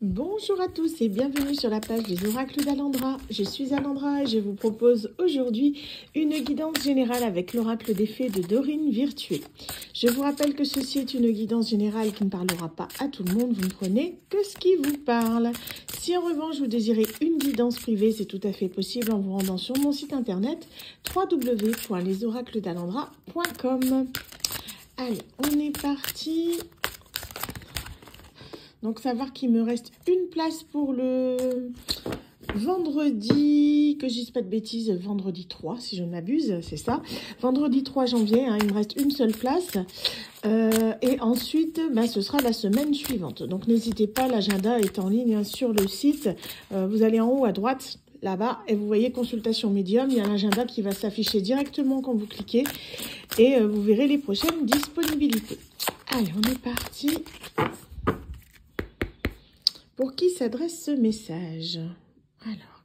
Bonjour à tous et bienvenue sur la page des oracles d'Alandra. Je suis Alandra et je vous propose aujourd'hui une guidance générale avec l'oracle des fées de Dorine Virtué. Je vous rappelle que ceci est une guidance générale qui ne parlera pas à tout le monde, vous ne prenez que ce qui vous parle. Si en revanche vous désirez une guidance privée, c'est tout à fait possible en vous rendant sur mon site internet www.lesoracledsalandra.com. Allez, on est parti. Donc, savoir qu'il me reste une place pour le vendredi, que je dise pas de bêtises, vendredi 3, si je ne m'abuse, c'est ça. Vendredi 3 janvier, il me reste une seule place. Et ensuite, ce sera la semaine suivante. Donc, n'hésitez pas, l'agenda est en ligne sur le site. Vous allez en haut à droite, là-bas, et vous voyez consultation médium. Il y a l'agenda qui va s'afficher directement quand vous cliquez. Et vous verrez les prochaines disponibilités. Allez, on est parti. Pour qui s'adresse ce message? Alors,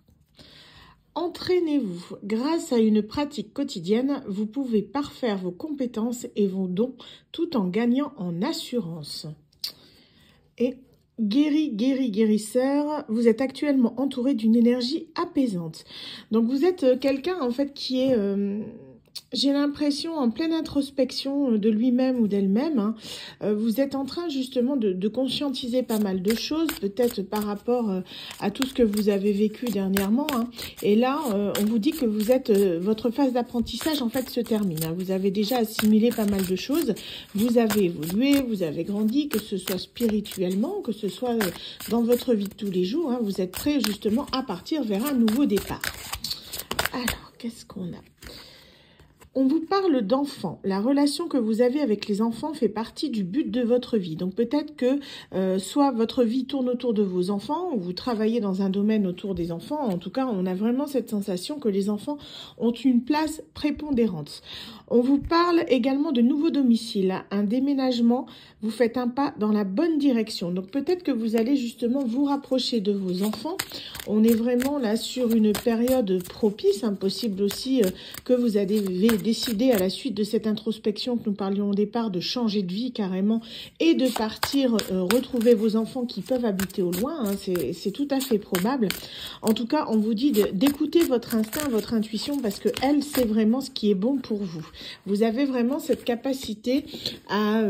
entraînez-vous. Grâce à une pratique quotidienne, vous pouvez parfaire vos compétences et vos dons tout en gagnant en assurance. Et guérisseur, vous êtes actuellement entouré d'une énergie apaisante. Donc, vous êtes quelqu'un en fait qui est... j'ai l'impression en pleine introspection de lui-même ou d'elle-même, vous êtes en train justement de conscientiser pas mal de choses, peut-être par rapport à tout ce que vous avez vécu dernièrement. Et là, on vous dit que vous êtes, votre phase d'apprentissage en fait se termine. Vous avez déjà assimilé pas mal de choses, vous avez évolué, vous avez grandi, que ce soit spirituellement, que ce soit dans votre vie de tous les jours. Vous êtes prêt justement à partir vers un nouveau départ. Alors, qu'est-ce qu'on a ? On vous parle d'enfants. La relation que vous avez avec les enfants fait partie du but de votre vie. Donc peut-être que soit votre vie tourne autour de vos enfants, ou vous travaillez dans un domaine autour des enfants. En tout cas, on a vraiment cette sensation que les enfants ont une place prépondérante. On vous parle également de nouveaux domiciles, un déménagement. Vous faites un pas dans la bonne direction. Donc peut-être que vous allez justement vous rapprocher de vos enfants. On est vraiment là sur une période propice, impossible aussi que vous avez décidé à la suite de cette introspection que nous parlions au départ de changer de vie carrément et de partir retrouver vos enfants qui peuvent habiter au loin. C'est tout à fait probable. En tout cas, on vous dit d'écouter votre instinct, votre intuition parce que elle, c'est vraiment ce qui est bon pour vous. Vous avez vraiment cette capacité à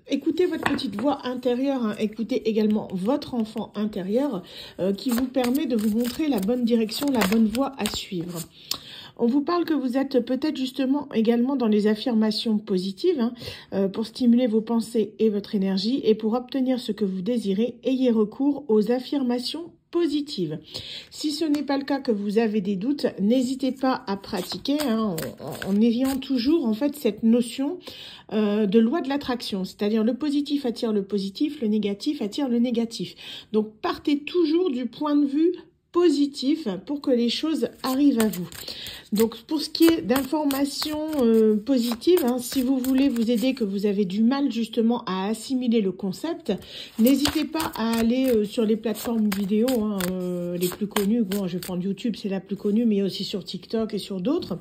écouter votre petite voix intérieure, écouter également votre enfant intérieur qui vous permet de vous montrer la bonne direction, la bonne voie à suivre. On vous parle que vous êtes peut-être justement également dans les affirmations positives pour stimuler vos pensées et votre énergie. Et pour obtenir ce que vous désirez, ayez recours aux affirmations positives. Si ce n'est pas le cas, que vous avez des doutes, n'hésitez pas à pratiquer en ayant toujours en fait cette notion de loi de l'attraction. C'est-à-dire le positif attire le positif, le négatif attire le négatif. Donc partez toujours du point de vue positif pour que les choses arrivent à vous. Donc pour ce qui est d'informations positives, si vous voulez vous aider, que vous avez du mal justement à assimiler le concept, n'hésitez pas à aller sur les plateformes vidéo les plus connues. Bon, je vais prendre YouTube, c'est la plus connue, mais aussi sur TikTok et sur d'autres,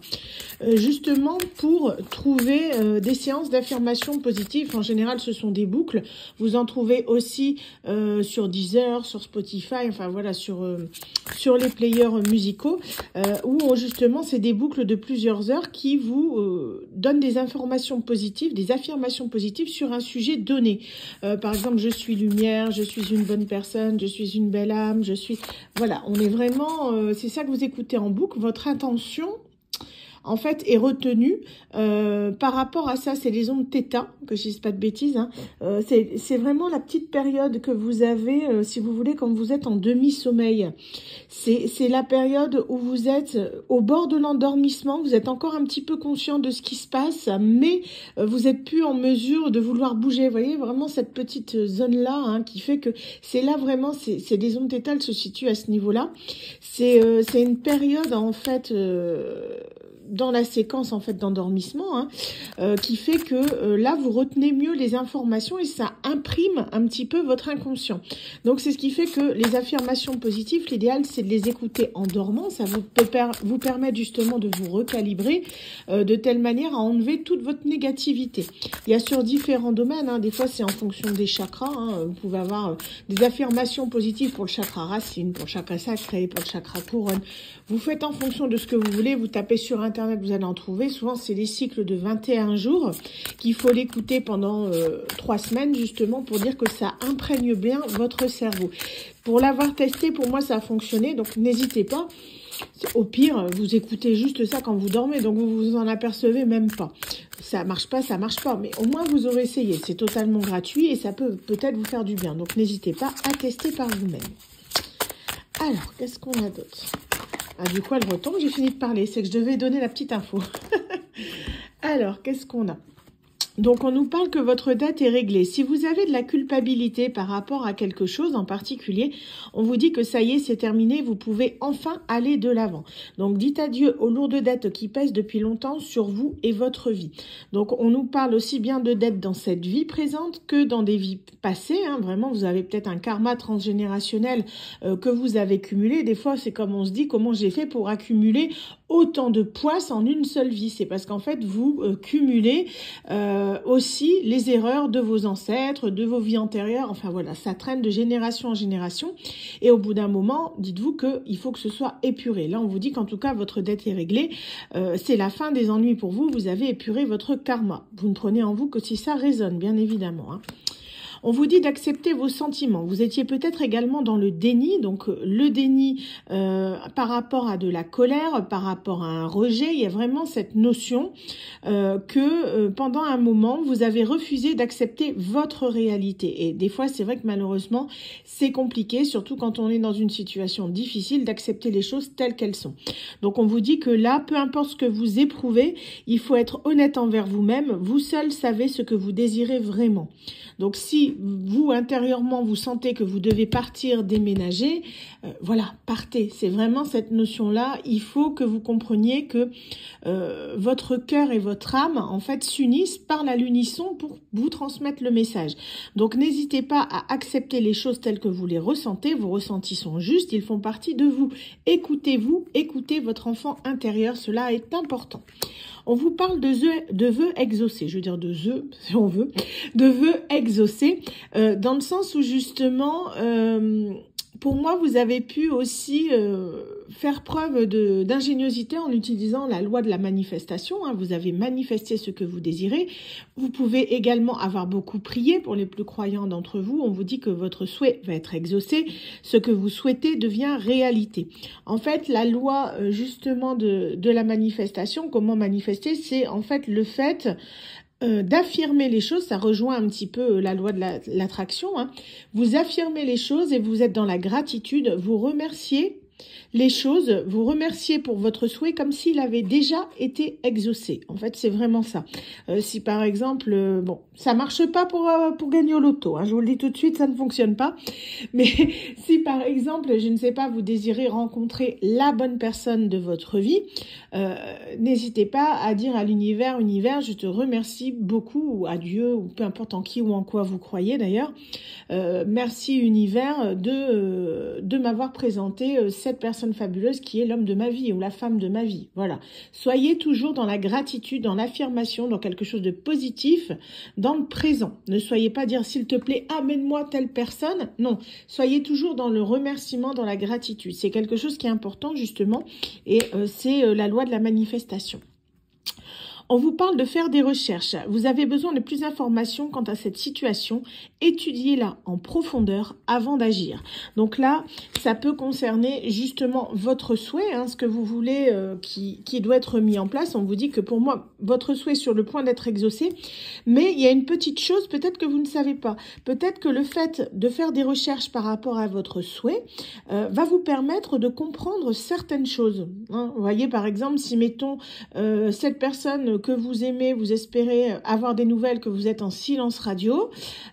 justement pour trouver des séances d'affirmations positives. En général, ce sont des boucles. Vous en trouvez aussi sur Deezer, sur Spotify, enfin voilà, sur les players musicaux, où justement c'est des boucles de plusieurs heures qui vous donnent des informations positives, des affirmations positives sur un sujet donné. Par exemple, je suis lumière, je suis une bonne personne, je suis une belle âme, je suis... Voilà, on est vraiment... c'est ça que vous écoutez en boucle. Votre intention, en fait, est retenue par rapport à ça. C'est les ondes θ, que je dise pas de bêtises. C'est vraiment la petite période que vous avez, si vous voulez, quand vous êtes en demi-sommeil. C'est la période où vous êtes au bord de l'endormissement. Vous êtes encore un petit peu conscient de ce qui se passe, mais vous n'êtes plus en mesure de vouloir bouger. Vous voyez, vraiment cette petite zone-là qui fait que c'est là vraiment, c'est des ondes θ, elles se situent à ce niveau-là. C'est une période, en fait... dans la séquence en fait d'endormissement, hein, qui fait que là vous retenez mieux les informations et ça imprime un petit peu votre inconscient. Donc c'est ce qui fait que les affirmations positives, l'idéal c'est de les écouter en dormant, ça vous permet justement de vous recalibrer de telle manière à enlever toute votre négativité. Il y a sur différents domaines, hein, des fois c'est en fonction des chakras, hein, vous pouvez avoir des affirmations positives pour le chakra racine, pour le chakra sacré, pour le chakra couronne. Vous faites en fonction de ce que vous voulez, vous tapez sur internet, vous allez en trouver. Souvent c'est des cycles de 21 jours qu'il faut l'écouter pendant 3 semaines justement pour dire que ça imprègne bien votre cerveau. Pour l'avoir testé, pour moi ça a fonctionné, donc n'hésitez pas. Au pire, vous écoutez juste ça quand vous dormez, donc vous vous en apercevez même pas. Ça marche pas, mais au moins vous aurez essayé. C'est totalement gratuit et ça peut peut-être vous faire du bien. Donc n'hésitez pas à tester par vous-même. Alors, qu'est-ce qu'on a d'autre? Ah, du coup, elle retombe, j'ai fini de parler. C'est que je devais donner la petite info. Alors, qu'est-ce qu'on a? Donc, on nous parle que votre dette est réglée. Si vous avez de la culpabilité par rapport à quelque chose en particulier, on vous dit que ça y est, c'est terminé, vous pouvez enfin aller de l'avant. Donc, dites adieu aux lourdes dettes qui pèsent depuis longtemps sur vous et votre vie. Donc, on nous parle aussi bien de dettes dans cette vie présente que dans des vies passées. Hein. Vraiment, vous avez peut-être un karma transgénérationnel que vous avez cumulé. Des fois, c'est comme on se dit, comment j'ai fait pour accumuler autant de poisses en une seule vie? C'est parce qu'en fait, vous cumulez aussi les erreurs de vos ancêtres, de vos vies antérieures. Enfin voilà, ça traîne de génération en génération. Et au bout d'un moment, dites-vous qu'il faut que ce soit épuré. Là, on vous dit qu'en tout cas, votre dette est réglée. C'est la fin des ennuis pour vous. Vous avez épuré votre karma. Vous ne prenez en vous que si ça résonne, bien évidemment. Hein. On vous dit d'accepter vos sentiments. Vous étiez peut-être également dans le déni, donc le déni par rapport à de la colère, par rapport à un rejet. Il y a vraiment cette notion que pendant un moment, vous avez refusé d'accepter votre réalité. Et des fois, c'est vrai que malheureusement, c'est compliqué, surtout quand on est dans une situation difficile, d'accepter les choses telles qu'elles sont. Donc on vous dit que là, peu importe ce que vous éprouvez, il faut être honnête envers vous-même. Vous seul savez ce que vous désirez vraiment. Donc si vous, intérieurement, vous sentez que vous devez partir, déménager, voilà, partez. C'est vraiment cette notion-là. Il faut que vous compreniez que votre cœur et votre âme, en fait, s'unissent par l'unisson pour vous transmettre le message. Donc n'hésitez pas à accepter les choses telles que vous les ressentez. Vos ressentis sont justes, ils font partie de vous. Écoutez-vous, écoutez votre enfant intérieur, cela est important. On vous parle de vœux exaucés, je veux dire de vœux, si on veut, de vœux exaucés, dans le sens où justement, pour moi, vous avez pu aussi faire preuve d'ingéniosité en utilisant la loi de la manifestation. Hein. Vous avez manifesté ce que vous désirez. Vous pouvez également avoir beaucoup prié pour les plus croyants d'entre vous. On vous dit que votre souhait va être exaucé. Ce que vous souhaitez devient réalité. En fait, la loi justement de la manifestation, comment manifester, c'est en fait le fait d'affirmer les choses. Ça rejoint un petit peu la loi de l'attraction. Hein. Vous affirmez les choses et vous êtes dans la gratitude. Vous remerciez les choses, vous remerciez pour votre souhait comme s'il avait déjà été exaucé. En fait, c'est vraiment ça. Si par exemple, bon, ça marche pas pour gagner au loto, hein, je vous le dis tout de suite, ça ne fonctionne pas. Mais si par exemple, je ne sais pas, vous désirez rencontrer la bonne personne de votre vie, n'hésitez pas à dire à l'univers, univers, je te remercie beaucoup, ou à Dieu, ou peu importe en qui ou en quoi vous croyez d'ailleurs. Merci univers de m'avoir présenté cette personne fabuleuse qui est l'homme de ma vie ou la femme de ma vie. Voilà. Soyez toujours dans la gratitude, dans l'affirmation, dans quelque chose de positif, dans le présent. Ne soyez pas dire s'il te plaît, amène-moi telle personne. Non. Soyez toujours dans le remerciement, dans la gratitude. C'est quelque chose qui est important justement et c'est la loi de la manifestation. On vous parle de faire des recherches. Vous avez besoin de plus d'informations quant à cette situation. Étudiez-la en profondeur avant d'agir. Donc là, ça peut concerner justement votre souhait, hein, ce que vous voulez qui doit être mis en place. On vous dit que pour moi, votre souhait est sur le point d'être exaucé. Mais il y a une petite chose, peut-être que vous ne savez pas. Peut-être que le fait de faire des recherches par rapport à votre souhait va vous permettre de comprendre certaines choses. Hein. Vous voyez, par exemple, si mettons cette personne que vous aimez, vous espérez avoir des nouvelles, que vous êtes en silence radio,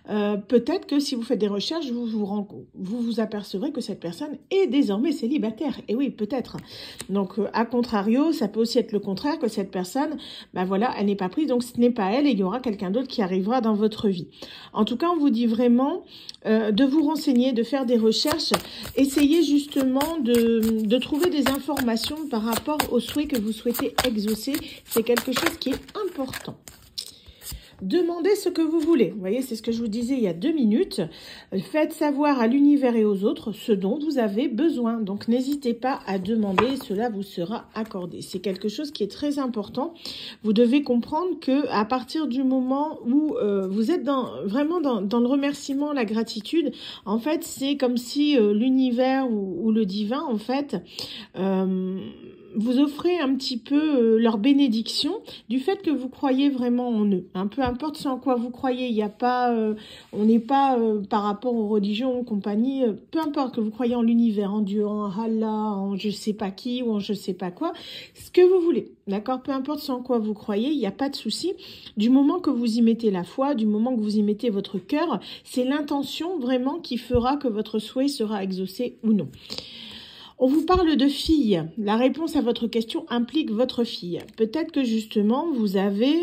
peut-être que si vous faites des recherches, vous apercevrez que cette personne est désormais célibataire. Et oui, peut-être. Donc, à contrario, ça peut aussi être le contraire, que cette personne, ben voilà, elle n'est pas prise, donc ce n'est pas elle, et il y aura quelqu'un d'autre qui arrivera dans votre vie. En tout cas, on vous dit vraiment de vous renseigner, de faire des recherches, essayez justement de trouver des informations par rapport aux souhaits que vous souhaitez exaucer. C'est quelque chose qui est important. Demandez ce que vous voulez. Vous voyez, c'est ce que je vous disais il y a 2 minutes. Faites savoir à l'univers et aux autres ce dont vous avez besoin. Donc, n'hésitez pas à demander, cela vous sera accordé. C'est quelque chose qui est très important. Vous devez comprendre que à partir du moment où vous êtes vraiment dans le remerciement, la gratitude, en fait, c'est comme si l'univers ou le divin, en fait, vous offrez un petit peu leur bénédiction du fait que vous croyez vraiment en eux. Hein, peu importe ce en quoi vous croyez, il n'y a pas, on n'est pas par rapport aux religions, aux compagnies, peu importe que vous croyez en l'univers, en Dieu, en Allah, en je sais pas qui ou en je sais pas quoi, ce que vous voulez, d'accord? Peu importe ce en quoi vous croyez, il n'y a pas de souci. Du moment que vous y mettez la foi, du moment que vous y mettez votre cœur, c'est l'intention vraiment qui fera que votre souhait sera exaucé ou non. On vous parle de fille. La réponse à votre question implique votre fille. Peut-être que justement, vous avez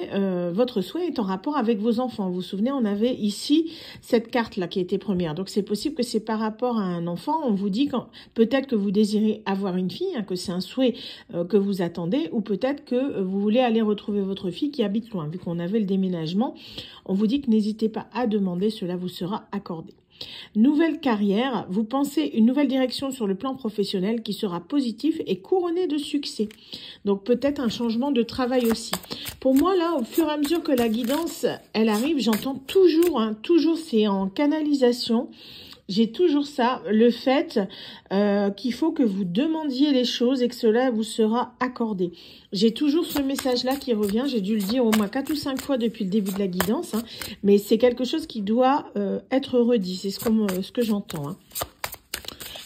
votre souhait est en rapport avec vos enfants. Vous vous souvenez, on avait ici cette carte-là qui était première. Donc, c'est possible que c'est par rapport à un enfant. On vous dit peut-être que vous désirez avoir une fille, hein, que c'est un souhait que vous attendez, ou peut-être que vous voulez aller retrouver votre fille qui habite loin. Vu qu'on avait le déménagement, on vous dit que n'hésitez pas à demander, cela vous sera accordé. Nouvelle carrière, vous pensez une nouvelle direction sur le plan professionnel qui sera positif et couronné de succès. Donc peut-être un changement de travail aussi. Pour moi là, au fur et à mesure que la guidance, elle arrive, j'entends toujours, hein, toujours c'est en canalisation. J'ai toujours ça, le fait qu'il faut que vous demandiez les choses et que cela vous sera accordé. J'ai toujours ce message-là qui revient, j'ai dû le dire au moins 4 ou 5 fois depuis le début de la guidance, hein, mais c'est quelque chose qui doit être redit, c'est ce que j'entends. Hein.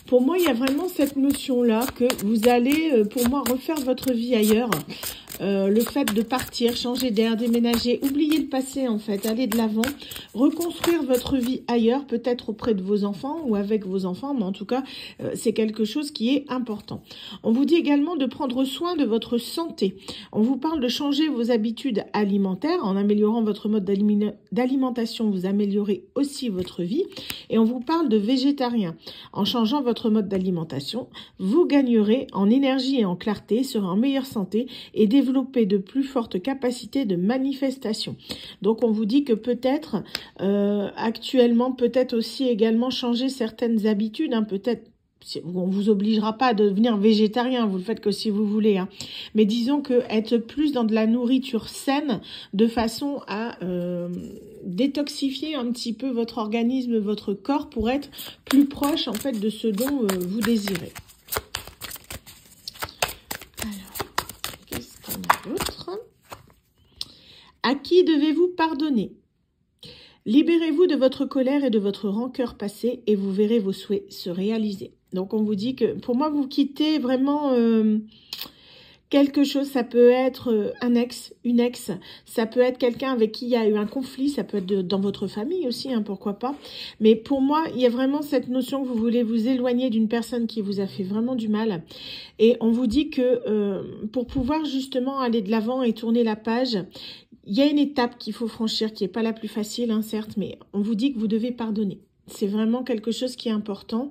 Pour moi, il y a vraiment cette notion-là que vous allez, pour moi, refaire votre vie ailleurs. Le fait de partir, changer d'air, déménager, oublier le passé en fait, aller de l'avant, reconstruire votre vie ailleurs, peut-être auprès de vos enfants ou avec vos enfants, mais en tout cas, c'est quelque chose qui est important. On vous dit également de prendre soin de votre santé. On vous parle de changer vos habitudes alimentaires. En améliorant votre mode d'alimentation, vous améliorez aussi votre vie. Et on vous parle de végétarien. En changeant votre mode d'alimentation, vous gagnerez en énergie et en clarté, serez en meilleure santé et développer de plus fortes capacités de manifestation. Donc on vous dit que peut-être actuellement, peut-être aussi également changer certaines habitudes, hein, peut-être on vous obligera pas à devenir végétarien, vous le faites que si vous voulez, hein. Mais disons que être plus dans de la nourriture saine, de façon à détoxifier un petit peu votre organisme, votre corps, pour être plus proche en fait de ce dont vous désirez. À qui devez-vous pardonner? Libérez-vous de votre colère et de votre rancœur passée et vous verrez vos souhaits se réaliser. Donc on vous dit que pour moi vous quittez vraiment quelque chose, ça peut être un ex, une ex, ça peut être quelqu'un avec qui il y a eu un conflit, ça peut être dans votre famille aussi, hein, pourquoi pas. Mais pour moi, il y a vraiment cette notion que vous voulez vous éloigner d'une personne qui vous a fait vraiment du mal. Et on vous dit que pour pouvoir justement aller de l'avant et tourner la page, il y a une étape qu'il faut franchir qui n'est pas la plus facile, hein, certes, mais on vous dit que vous devez pardonner. C'est vraiment quelque chose qui est important.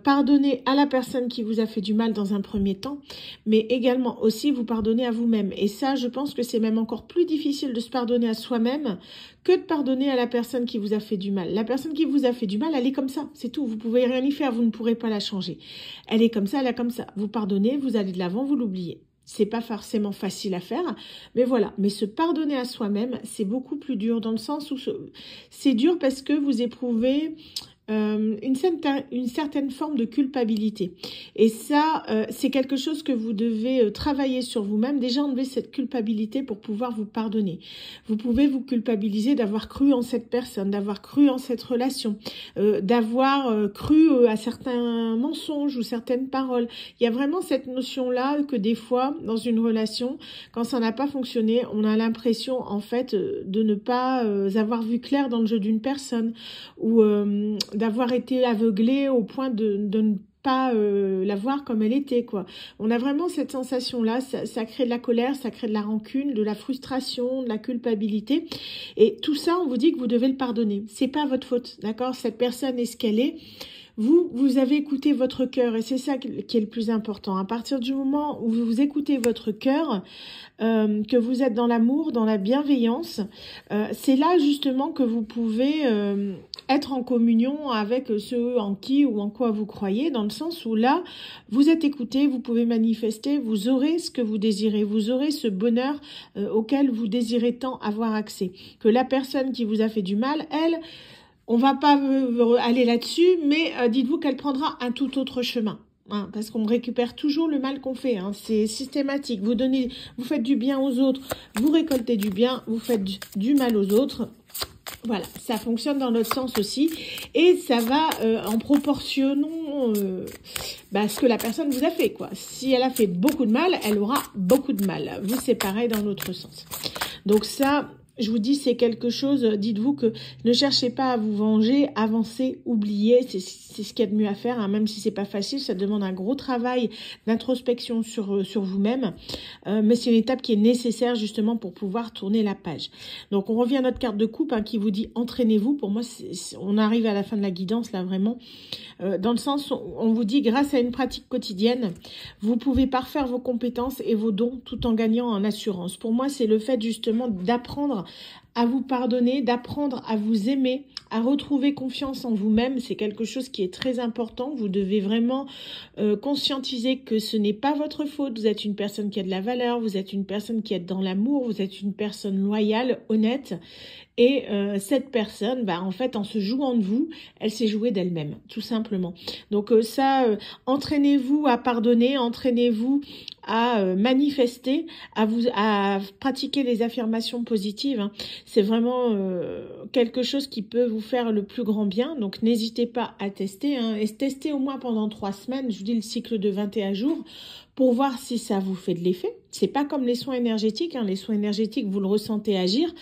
Pardonnez à la personne qui vous a fait du mal dans un premier temps, mais également aussi vous pardonnez à vous-même. Et ça, je pense que c'est même encore plus difficile de se pardonner à soi-même que de pardonner à la personne qui vous a fait du mal. La personne qui vous a fait du mal, elle est comme ça, c'est tout. Vous pouvez rien y faire, vous ne pourrez pas la changer. Elle est comme ça, elle est comme ça. Vous pardonnez, vous allez de l'avant, vous l'oubliez. C'est pas forcément facile à faire, mais voilà. Mais se pardonner à soi-même, c'est beaucoup plus dur dans le sens où c'est dur parce que vous éprouvez une certaine forme de culpabilité. Et ça, c'est quelque chose que vous devez travailler sur vous-même. Déjà, enlever cette culpabilité pour pouvoir vous pardonner. Vous pouvez vous culpabiliser d'avoir cru en cette personne, d'avoir cru en cette relation, d'avoir cru à certains mensonges ou certaines paroles. Il y a vraiment cette notion-là que des fois, dans une relation, quand ça n'a pas fonctionné, on a l'impression, en fait, de ne pas avoir vu clair dans le jeu d'une personne ou d'avoir été aveuglé au point de ne pas la voir comme elle était, quoi. On a vraiment cette sensation-là, ça crée de la colère, ça crée de la rancune, de la frustration, de la culpabilité. Et tout ça, on vous dit que vous devez le pardonner. C'est pas votre faute, d'accord? Cette personne est ce qu'elle est. Vous avez écouté votre cœur et c'est ça qui est le plus important. À partir du moment où vous écoutez votre cœur, que vous êtes dans l'amour, dans la bienveillance, c'est là justement que vous pouvez être en communion avec ceux en qui ou en quoi vous croyez, dans le sens où là, vous êtes écouté, vous pouvez manifester, vous aurez ce que vous désirez, vous aurez ce bonheur auquel vous désirez tant avoir accès. Que la personne qui vous a fait du mal, elle... On va pas aller là-dessus, mais dites-vous qu'elle prendra un tout autre chemin. Hein, parce qu'on récupère toujours le mal qu'on fait. Hein, c'est systématique. Vous faites du bien aux autres, vous récoltez du bien, vous faites du mal aux autres. Voilà, ça fonctionne dans l'autre sens aussi. Et ça va en proportionnant ce que la personne vous a fait, quoi. Si elle a fait beaucoup de mal, elle aura beaucoup de mal. Vous, c'est pareil dans l'autre sens. Donc ça... Je vous dis, c'est quelque chose, dites-vous que ne cherchez pas à vous venger, avancez, oubliez, c'est ce qu'il y a de mieux à faire, hein, même si c'est pas facile, ça demande un gros travail d'introspection sur vous-même, mais c'est une étape qui est nécessaire justement pour pouvoir tourner la page. Donc on revient à notre carte de coupe qui vous dit entraînez-vous. Pour moi, on arrive à la fin de la guidance là vraiment, dans le sens où on vous dit grâce à une pratique quotidienne, vous pouvez parfaire vos compétences et vos dons tout en gagnant en assurance. Pour moi, c'est le fait justement d'apprendre à vous pardonner, d'apprendre à vous aimer, à retrouver confiance en vous-même. C'est quelque chose qui est très important. Vous devez vraiment conscientiser que ce n'est pas votre faute. Vous êtes une personne qui a de la valeur, vous êtes une personne qui est dans l'amour, vous êtes une personne loyale, honnête. Et cette personne, en fait, en se jouant de vous, elle s'est jouée d'elle-même, tout simplement. Donc entraînez-vous à pardonner, entraînez-vous à manifester, à pratiquer les affirmations positives. Hein. C'est vraiment quelque chose qui peut vous faire le plus grand bien. Donc n'hésitez pas à tester. Hein, et testez au moins pendant 3 semaines. Je vous dis le cycle de 21 jours pour voir si ça vous fait de l'effet. C'est pas comme les soins énergétiques. Hein. Les soins énergétiques, vous le ressentez agir.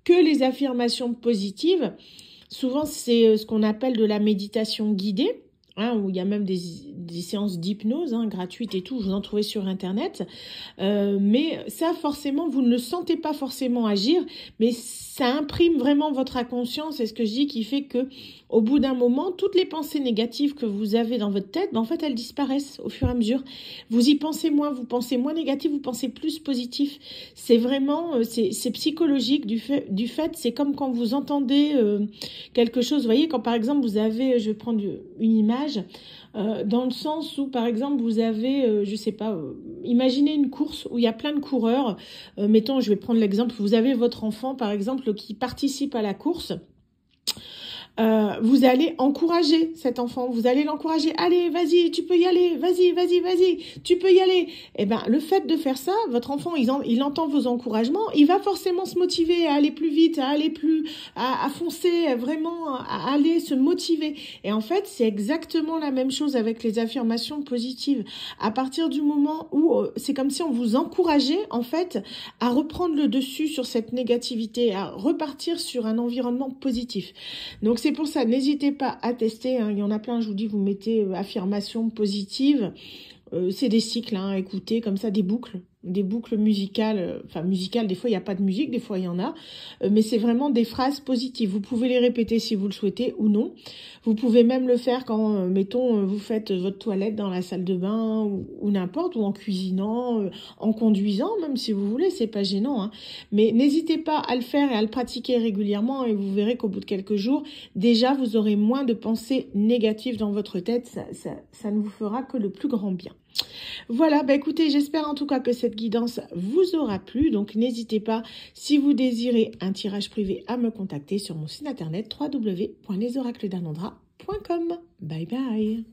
Que les affirmations positives, souvent c'est ce qu'on appelle de la méditation guidée, hein, où il y a même des séances d'hypnose gratuites et tout, vous en trouvez sur internet, mais ça forcément vous ne le sentez pas forcément agir, mais ça imprime vraiment votre inconscience, et ce que je dis qui fait que au bout d'un moment, toutes les pensées négatives que vous avez dans votre tête, en fait elles disparaissent au fur et à mesure. Vous y pensez moins, vous pensez moins négatif, vous pensez plus positif. C'est vraiment, c'est psychologique du fait, c'est comme quand vous entendez quelque chose, vous voyez, quand par exemple vous avez, je vais prendre une image, dans le sens où par exemple vous avez, je sais pas, imaginez une course où il y a plein de coureurs, mettons, je vais prendre l'exemple, vous avez votre enfant par exemple qui participe à la course. Vous allez encourager cet enfant, vous allez l'encourager, allez, vas-y, tu peux y aller, vas-y, tu peux y aller. Et le fait de faire ça, votre enfant, il entend vos encouragements, il va forcément se motiver à aller plus vite, à foncer, vraiment, à aller se motiver. Et en fait, c'est exactement la même chose avec les affirmations positives. À partir du moment où c'est comme si on vous encourageait, en fait, à reprendre le dessus sur cette négativité, à repartir sur un environnement positif. Donc, c'est pour ça, n'hésitez pas à tester. Hein. Il y en a plein, je vous dis, vous mettez affirmations positives. C'est des cycles, écoutez, comme ça, des boucles musicales. Enfin, musicales, des fois, il n'y a pas de musique, des fois, il y en a. Mais c'est vraiment des phrases positives. Vous pouvez les répéter si vous le souhaitez ou non. Vous pouvez même le faire quand, mettons, vous faites votre toilette dans la salle de bain ou n'importe, ou en cuisinant, en conduisant, même si vous voulez, c'est pas gênant. Hein. Mais n'hésitez pas à le faire et à le pratiquer régulièrement et vous verrez qu'au bout de quelques jours, déjà, vous aurez moins de pensées négatives dans votre tête. Ça ne vous fera que le plus grand bien. Voilà, écoutez, j'espère en tout cas que cette guidance vous aura plu. Donc, n'hésitez pas, si vous désirez un tirage privé, à me contacter sur mon site internet www.lesoracledalondra.com. Bye bye.